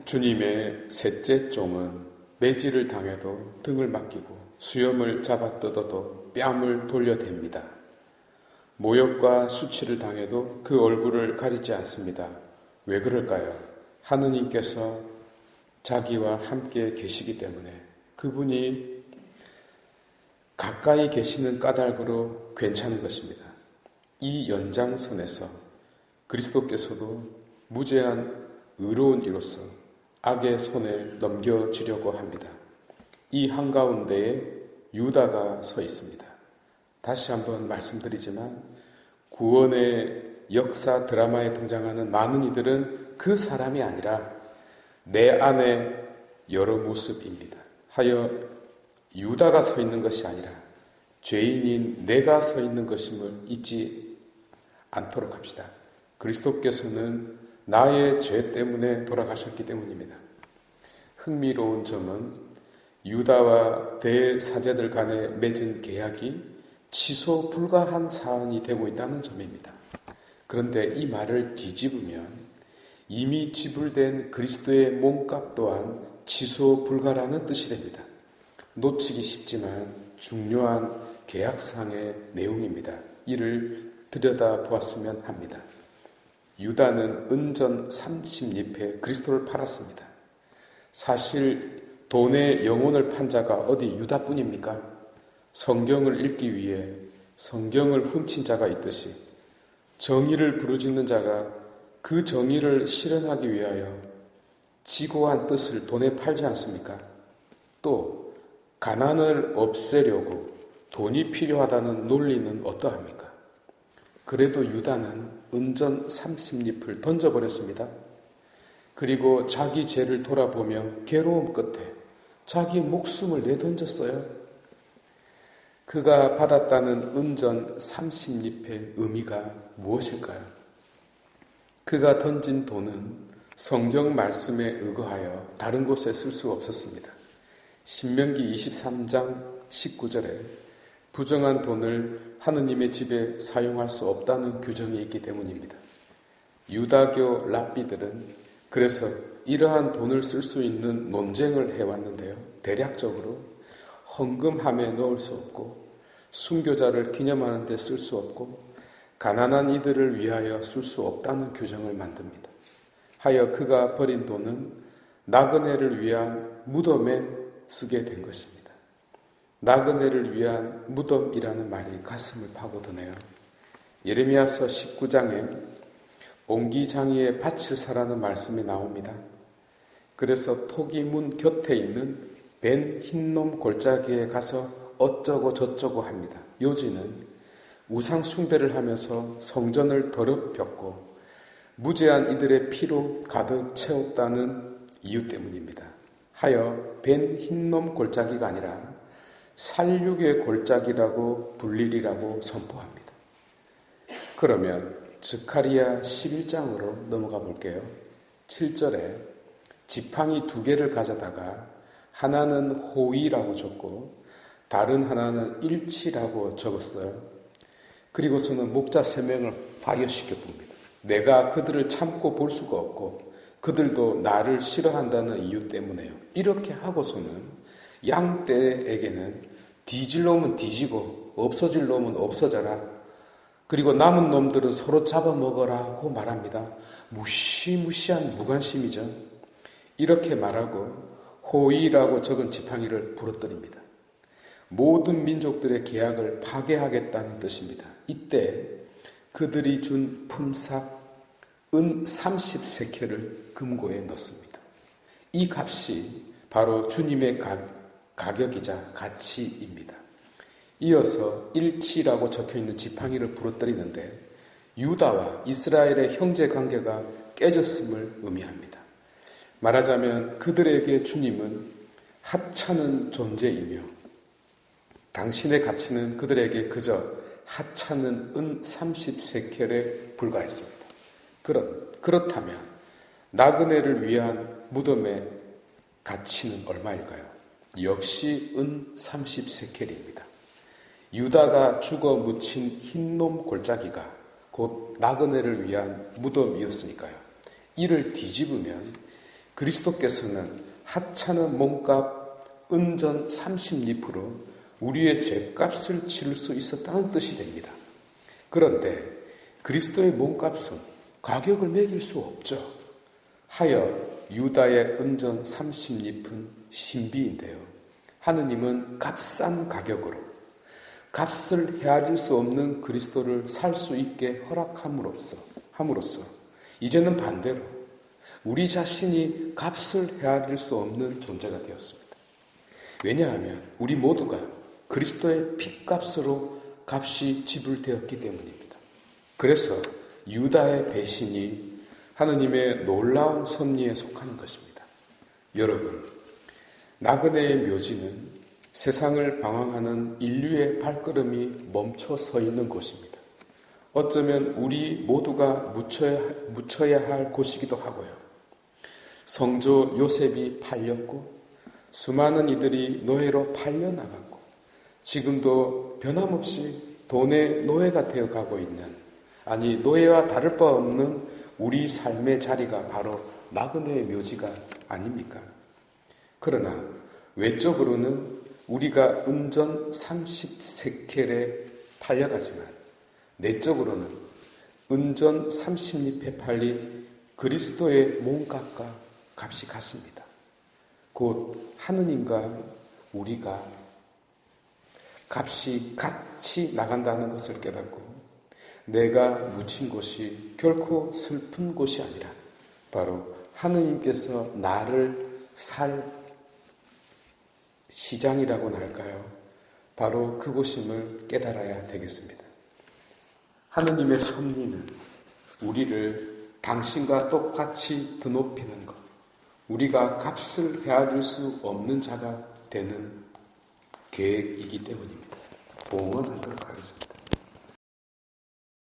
주님의 셋째 종은 매질을 당해도 등을 맡기고 수염을 잡아뜯어도 뺨을 돌려댑니다. 모욕과 수치를 당해도 그 얼굴을 가리지 않습니다. 왜 그럴까요? 하느님께서 자기와 함께 계시기 때문에 그분이 가까이 계시는 까닭으로 괜찮은 것입니다. 이 연장선에서 그리스도께서도 무죄한 의로운 이로서 악의 손에 넘겨지려고 합니다. 이 한가운데에 유다가 서 있습니다. 다시 한번 말씀드리지만 구원의 역사 드라마에 등장하는 많은 이들은 그 사람이 아니라 내 안에 여러 모습입니다. 하여 유다가 서 있는 것이 아니라 죄인인 내가 서 있는 것임을 잊지 않도록 합시다. 그리스도께서는 나의 죄 때문에 돌아가셨기 때문입니다. 흥미로운 점은 유다와 대사제들 간에 맺은 계약이 취소 불가한 사안이 되고 있다는 점입니다. 그런데 이 말을 뒤집으면 이미 지불된 그리스도의 몸값 또한 취소 불가라는 뜻이 됩니다. 놓치기 쉽지만 중요한 계약상의 내용입니다. 이를 들여다보았으면 합니다. 유다는 은전 30립에 그리스도를 팔았습니다. 사실 돈의 영혼을 판 자가 어디 유다뿐입니까? 성경을 읽기 위해 성경을 훔친 자가 있듯이 정의를 부르짖는 자가 그 정의를 실현하기 위하여 지고한 뜻을 돈에 팔지 않습니까? 또 가난을 없애려고 돈이 필요하다는 논리는 어떠합니까? 그래도 유다는 은전 30립을 던져버렸습니다. 그리고 자기 죄를 돌아보며 괴로움 끝에 자기 목숨을 내던졌어요. 그가 받았다는 은전 30립의 의미가 무엇일까요? 그가 던진 돈은 성경 말씀에 의거하여 다른 곳에 쓸 수 없었습니다. 신명기 23장 19절에 부정한 돈을 하느님의 집에 사용할 수 없다는 규정이 있기 때문입니다. 유다교 랍비들은 그래서 이러한 돈을 쓸 수 있는 논쟁을 해왔는데요. 대략적으로 헌금함에 넣을 수 없고 순교자를 기념하는 데 쓸 수 없고 가난한 이들을 위하여 쓸 수 없다는 규정을 만듭니다. 하여 그가 버린 돈은 나그네를 위한 무덤에 쓰게 된 것입니다. 나그네를 위한 무덤이라는 말이 가슴을 파고드네요. 예레미야서 19장에 옹기장이의 밭을 사라는 말씀이 나옵니다. 그래서 토기문 곁에 있는 벤 흰놈 골짜기에 가서 어쩌고 저쩌고 합니다. 요지는 우상 숭배를 하면서 성전을 더럽혔고 무죄한 이들의 피로 가득 채웠다는 이유 때문입니다. 하여 벤 흰놈 골짜기가 아니라 살육의 골짜기라고 불리리라고 선포합니다. 그러면 스가랴 11장으로 넘어가 볼게요. 7절에 지팡이 2개를 가져다가 하나는 호위라고 적고 다른 하나는 일치라고 적었어요. 그리고서는 목자 3명을 파괴시켜 봅니다. 내가 그들을 참고 볼 수가 없고 그들도 나를 싫어한다는 이유 때문에요. 이렇게 하고서는 양떼에게는 뒤질 놈은 뒤지고 없어질 놈은 없어져라. 그리고 남은 놈들은 서로 잡아먹어라고 말합니다. 무시무시한 무관심이죠. 이렇게 말하고 호위라고 적은 지팡이를 부러뜨립니다. 모든 민족들의 계약을 파괴하겠다는 뜻입니다. 이때 그들이 준 품삯 은 30세켈을 금고에 넣습니다. 이 값이 바로 주님의 가격이자 가치입니다. 이어서 일치라고 적혀있는 지팡이를 부러뜨리는데 유다와 이스라엘의 형제 관계가 깨졌음을 의미합니다. 말하자면 그들에게 주님은 하찮은 존재이며 당신의 가치는 그들에게 그저 하찮은 은 30세켈에 불과했습니다. 그렇다면 나그네를 위한 무덤의 가치는 얼마일까요? 역시 은 30세켈입니다. 유다가 죽어 묻힌 흰놈 골짜기가 곧 나그네를 위한 무덤이었으니까요. 이를 뒤집으면 그리스도께서는 하찮은 몸값 은전 30리프로 우리의 죄값을 치를 수 있었다는 뜻이 됩니다. 그런데 그리스도의 몸값은 가격을 매길 수 없죠. 하여 유다의 은전 30리프는 신비인데요. 하느님은 값싼 가격으로 값을 헤아릴 수 없는 그리스도를 살 수 있게 허락함으로써 이제는 반대로 우리 자신이 값을 헤아릴 수 없는 존재가 되었습니다. 왜냐하면 우리 모두가 그리스도의 핏값으로 값이 지불되었기 때문입니다. 그래서 유다의 배신이 하느님의 놀라운 섭리에 속하는 것입니다. 여러분, 나그네의 묘지는 세상을 방황하는 인류의 발걸음이 멈춰 서 있는 곳입니다. 어쩌면 우리 모두가 묻혀야 할 곳이기도 하고요. 성조 요셉이 팔렸고 수많은 이들이 노예로 팔려나갔고 지금도 변함없이 돈의 노예가 되어가고 있는, 아니 노예와 다를 바 없는 우리 삶의 자리가 바로 나그네의 묘지가 아닙니까? 그러나 외적으로는 우리가 은전 30세켈에 팔려가지만 내적으로는 은전 30리페 팔린 그리스도의 몸값과 값이 같습니다. 곧 하느님과 우리가 값이 같이 나간다는 것을 깨닫고 내가 묻힌 곳이 결코 슬픈 곳이 아니라 바로 하느님께서 나를 살 시장이라고나 할까요? 바로 그곳임을 깨달아야 되겠습니다. 하느님의 섭리는 우리를 당신과 똑같이 드높이는 것, 우리가 값을 헤아릴 수 없는 자가 되는 계획이기 때문입니다. 봉헌합니다.